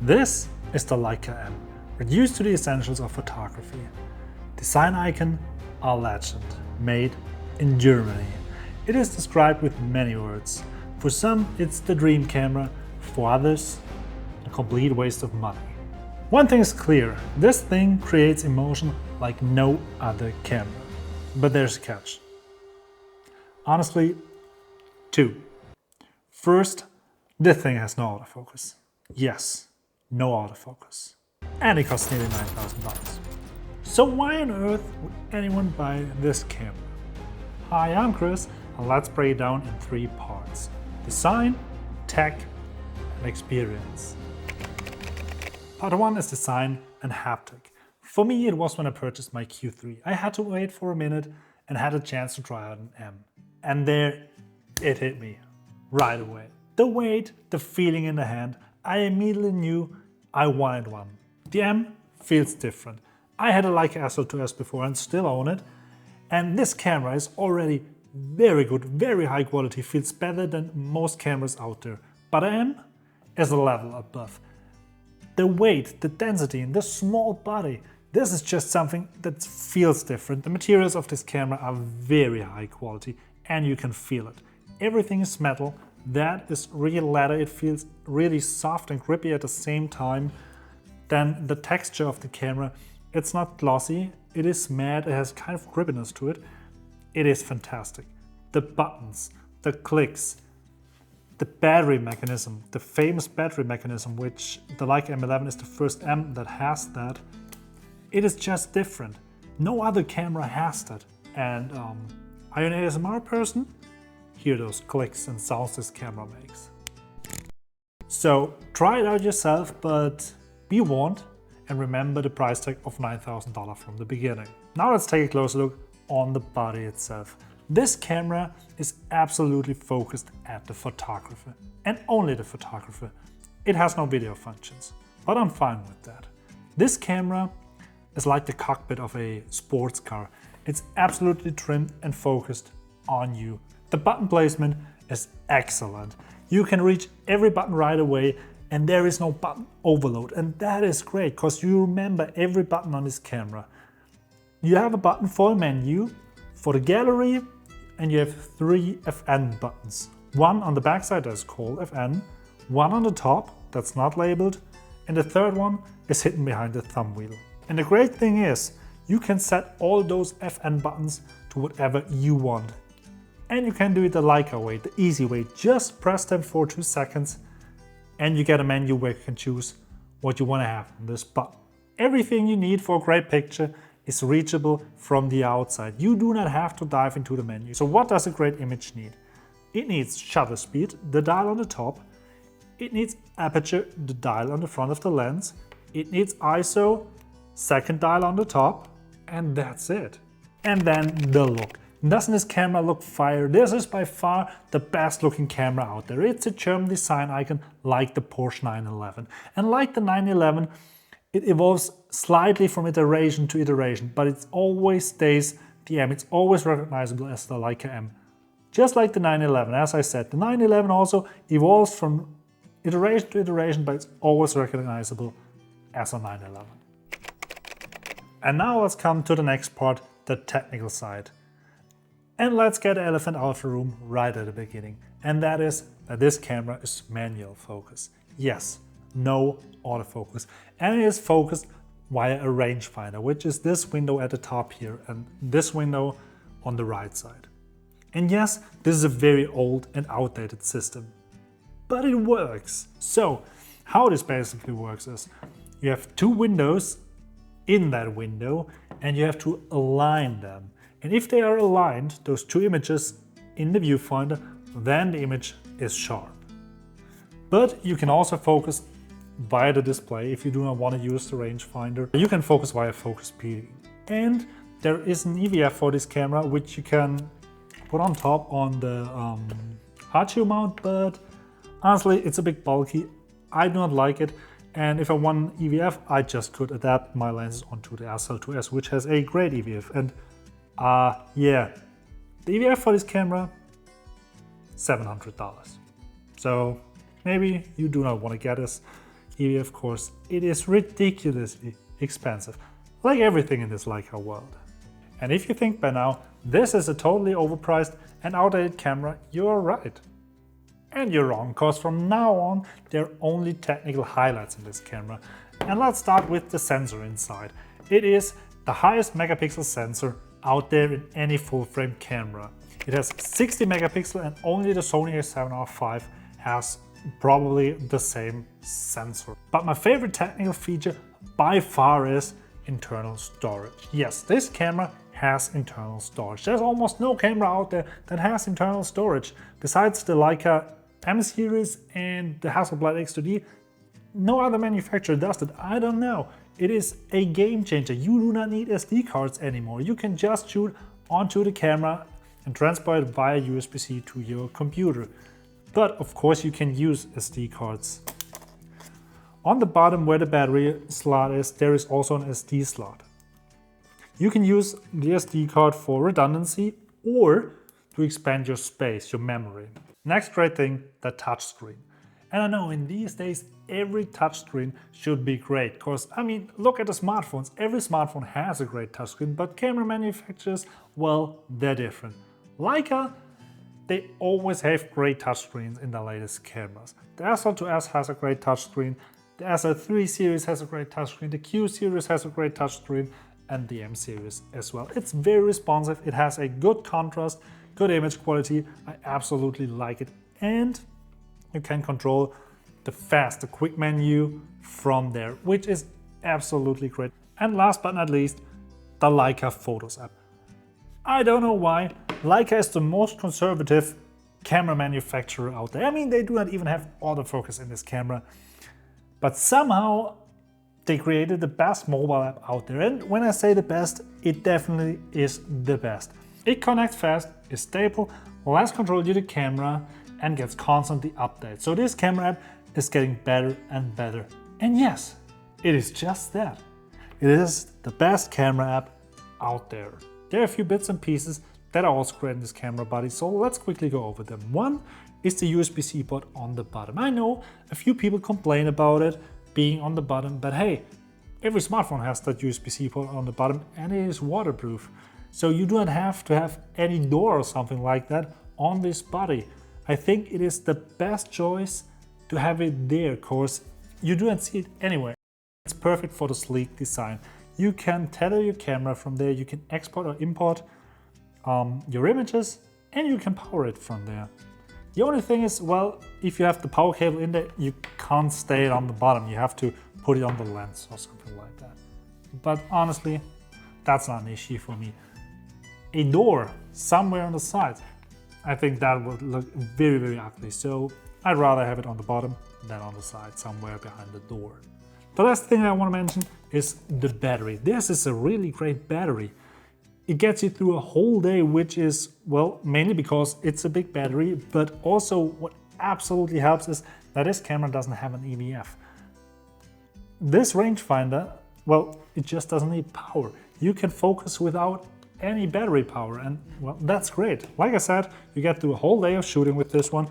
This is the Leica M, reduced to the essentials of photography. Design icon, a legend, made in Germany. It is described with many words. For some, it's the dream camera, for others, a complete waste of money. One thing is clear, this thing creates emotion like no other camera. But there's a catch. Honestly, two. First, this thing has no autofocus. Yes, no autofocus. And it costs nearly $9,000. So why on earth would anyone buy this camera? Hi, I'm Chris, and let's break it down in 3 parts. Design, tech, and experience. Part 1 is design and haptic. For me, it was when I purchased my Q3. I had to wait for a minute and had a chance to try out an M. And there, it hit me right away. The weight, the feeling in the hand, I immediately knew I wanted one. The M feels different. I had a Leica SL2S before and still own it. And this camera is already very good, very high quality, feels better than most cameras out there. But M is a level above. The weight, the density, and the small body, this is just something that feels different. The materials of this camera are very high quality and you can feel it. Everything is metal. That is real leather. It feels really soft and grippy at the same time. Then the texture of the camera, it's not glossy, it is matte, it has kind of grippiness to it. It is fantastic. The buttons, the clicks, the battery mechanism, the famous battery mechanism, which the Leica M11 is the first M that has that. It is just different. No other camera has that. And are you an ASMR person? Hear those clicks and sounds this camera makes. So try it out yourself, but be warned and remember the price tag of $9,000 from the beginning. Now let's take a closer look on the body itself. This camera is absolutely focused at the photographer and only the photographer. It has no video functions, but I'm fine with that. This camera is like the cockpit of a sports car. It's absolutely trimmed and focused on you. The button placement is excellent. You can reach every button right away and there is no button overload. And that is great because you remember every button on this camera. You have a button for the menu, for the gallery, and you have 3 FN buttons. One on the backside that's called FN, one on the top that's not labeled, and the third one is hidden behind the thumb wheel. And the great thing is, you can set all those FN buttons to whatever you want. And you can do it the Leica way, the easy way. Just press them for 2 seconds and you get a menu where you can choose what you want to have on this button. Everything you need for a great picture is reachable from the outside. You do not have to dive into the menu. So what does a great image need? It needs shutter speed, the dial on the top. It needs aperture, the dial on the front of the lens. It needs ISO, second dial on the top, and that's it. And then the look. Doesn't this camera look fire? This is by far the best looking camera out there. It's a German design icon like the Porsche 911. And like the 911, it evolves slightly from iteration to iteration, but it always stays the M. It's always recognizable as the Leica M. Just like the 911, as I said, the 911 also evolves from iteration to iteration, but it's always recognizable as a 911. And now let's come to the next part, the technical side. And let's get the elephant out of the room right at the beginning. And that is that this camera is manual focus. Yes, no autofocus. And it is focused via a rangefinder, which is this window at the top here and this window on the right side. And yes, this is a very old and outdated system, but it works. So how this basically works is you have 2 windows in that window and you have to align them. And if they are aligned, those 2 images in the viewfinder, then the image is sharp. But you can also focus via the display if you do not want to use the rangefinder. You can focus via focus speeding. And there is an EVF for this camera which you can put on top on the hard shoe mount, but honestly it's a bit bulky. I do not like it. And if I want EVF, I just could adapt my lenses onto the SL2S, which has a great EVF. And yeah, the EVF for this camera, $700. So maybe you do not want to get this. EVF of course, it is ridiculously expensive, like everything in this Leica world. And if you think by now this is a totally overpriced and outdated camera, you're right. And you're wrong, because from now on there are only technical highlights in this camera. And let's start with the sensor inside. It is the highest megapixel sensor out there in any full-frame camera. It has 60 megapixel and only the Sony A7R5 has probably the same sensor. But my favorite technical feature by far is internal storage. Yes, this camera has internal storage. There's almost no camera out there that has internal storage. Besides the Leica M series and the Hasselblad X2D, no other manufacturer does it. I don't know. It is a game changer. You do not need SD cards anymore. You can just shoot onto the camera and transport it via USB-C to your computer. But of course you can use SD cards. On the bottom where the battery slot is, there is also an SD slot. You can use the SD card for redundancy or to expand your space, your memory. Next great thing, the touchscreen. And I know in these days every touchscreen should be great, because I mean, look at the smartphones. Every smartphone has a great touchscreen, but camera manufacturers, well, they're different. Leica, they always have great touchscreens in the latest cameras. The SL2S has a great touchscreen, the SL3 series has a great touchscreen, the Q series has a great touchscreen, and the M series as well. It's very responsive, it has a good contrast, good image quality. I absolutely like it. And you can control the quick menu from there, which is absolutely great. And last but not least, the Leica Photos app. I don't know why, Leica is the most conservative camera manufacturer out there. I mean, they do not even have autofocus in this camera, but somehow they created the best mobile app out there. And when I say the best, it definitely is the best. It connects fast, is stable, lets control you the camera, and gets constantly updated. So this camera app is getting better and better. And yes, it is just that. It is the best camera app out there. There are a few bits and pieces that are also great in this camera body, so let's quickly go over them. One is the USB-C port on the bottom. I know a few people complain about it being on the bottom, but hey, every smartphone has that USB-C port on the bottom and it is waterproof. So you do not have to have any door or something like that on this body. I think it is the best choice to have it there, because you do not see it anywhere. It's perfect for the sleek design. You can tether your camera from there, you can export or import your images, and you can power it from there. The only thing is, well, if you have the power cable in there, you can't stay it on the bottom. You have to put it on the lens or something like that. But honestly, that's not an issue for me. A door somewhere on the sides, I think that would look very, very ugly. So I'd rather have it on the bottom than on the side, somewhere behind the door. The last thing I want to mention is the battery. This is a really great battery. It gets you through a whole day, which is, well, mainly because it's a big battery, but also what absolutely helps is that this camera doesn't have an EVF. This rangefinder, well, it just doesn't need power. You can focus without any battery power, and well, that's great. Like I said, you get through a whole day of shooting with this one,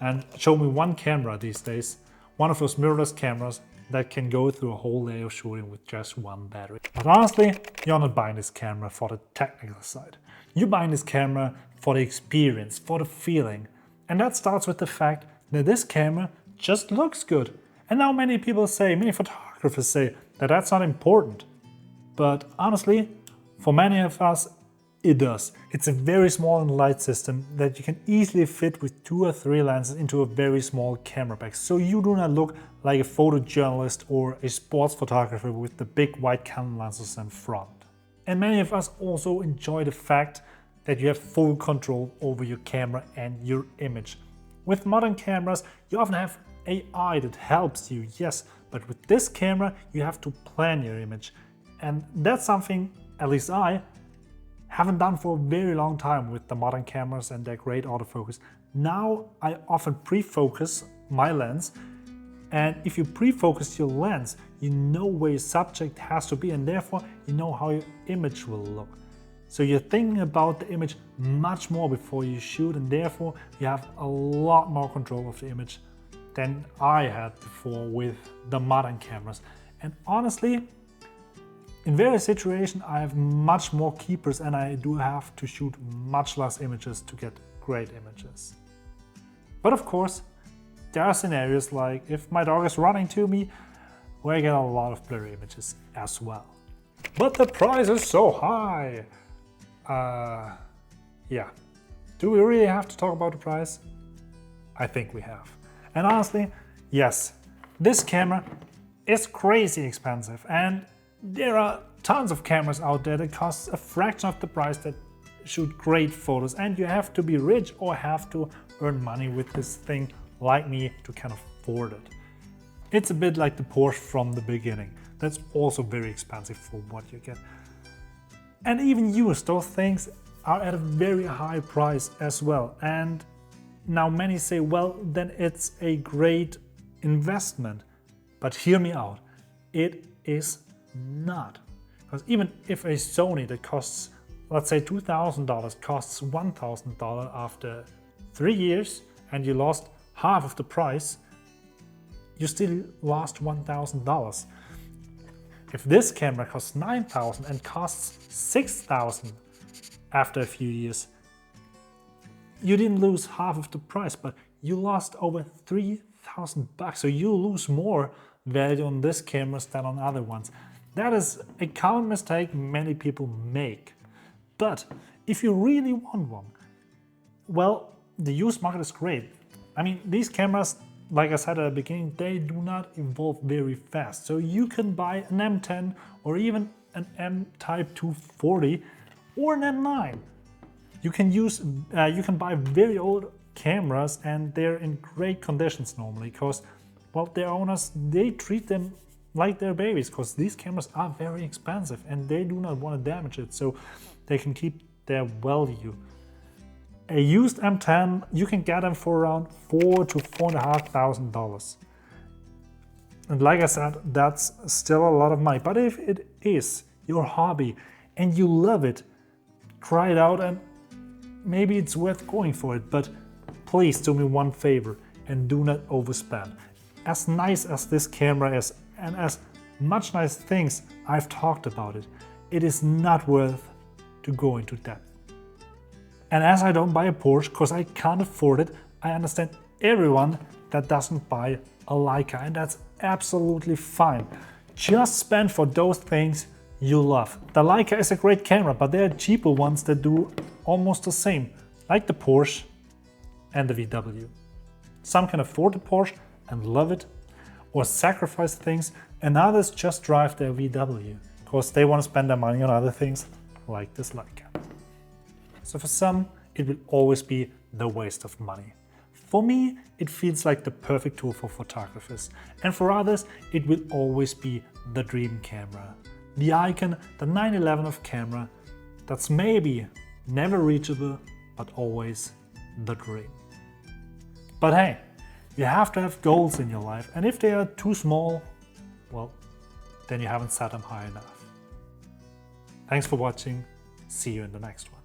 and show me one camera these days, one of those mirrorless cameras that can go through a whole day of shooting with just one battery. But honestly, you're not buying this camera for the technical side. You're buying this camera for the experience, for the feeling. And that starts with the fact that this camera just looks good. And now many people say, many photographers say that that's not important. But honestly, for many of us, it does. It's a very small and light system that you can easily fit with 2 or 3 lenses into a very small camera bag. So you do not look like a photojournalist or a sports photographer with the big wide Canon lenses in front. And many of us also enjoy the fact that you have full control over your camera and your image. With modern cameras, you often have AI that helps you, yes, but with this camera, you have to plan your image. And that's something, at least I, haven't done for a very long time with the modern cameras and their great autofocus. Now I often pre-focus my lens, and if you pre-focus your lens, you know where your subject has to be, and therefore you know how your image will look. So you're thinking about the image much more before you shoot, and therefore you have a lot more control of the image than I had before with the modern cameras. And honestly, in various situations I have much more keepers and I do have to shoot much less images to get great images. But of course, there are scenarios like if my dog is running to me, where I get a lot of blurry images as well. But the price is so high! Yeah. Do we really have to talk about the price? I think we have. And honestly, yes, this camera is crazy expensive, and there are tons of cameras out there that cost a fraction of the price that shoot great photos, and you have to be rich or have to earn money with this thing like me to kind of afford it. It's a bit like the Porsche from the beginning. That's also very expensive for what you get. And even used, those things are at a very high price as well. And now many say, well, then it's a great investment. But hear me out, it is not. Because even if a Sony that costs, let's say $2,000 costs $1,000 after 3 years and you lost half of the price, you still lost $1,000. If this camera costs $9,000 and costs $6,000 after a few years, you didn't lose half of the price, but you lost over $3,000. So you lose more value on this cameras than on other ones. That is a common mistake many people make. But if you really want one, well, the used market is great. I mean, these cameras, like I said at the beginning, they do not evolve very fast. So you can buy an M10 or even an M Type 240 or an M9. You can buy very old cameras and they're in great conditions normally because, well, their owners, they treat them like their babies because these cameras are very expensive and they do not want to damage it, so they can keep their value. A used M10, you can get them for around $4,000 to $4,500. And like I said, that's still a lot of money. But if it is your hobby and you love it, try it out and maybe it's worth going for it. But please do me one favor and do not overspend. As nice as this camera is and as much nice things I've talked about it, it is not worth to go into debt. And as I don't buy a Porsche because I can't afford it, I understand everyone that doesn't buy a Leica, and that's absolutely fine. Just spend for those things you love. The Leica is a great camera, but there are cheaper ones that do almost the same, like the Porsche and the VW. Some can afford the Porsche and love it, or sacrifice things, and others just drive their VW because they want to spend their money on other things like this Leica. So for some, it will always be the waste of money. For me, it feels like the perfect tool for photographers. And for others, it will always be the dream camera. The icon, the 911 of camera, that's maybe never reachable, but always the dream. But hey, you have to have goals in your life. And if they are too small, well, then you haven't set them high enough. Thanks for watching. See you in the next one.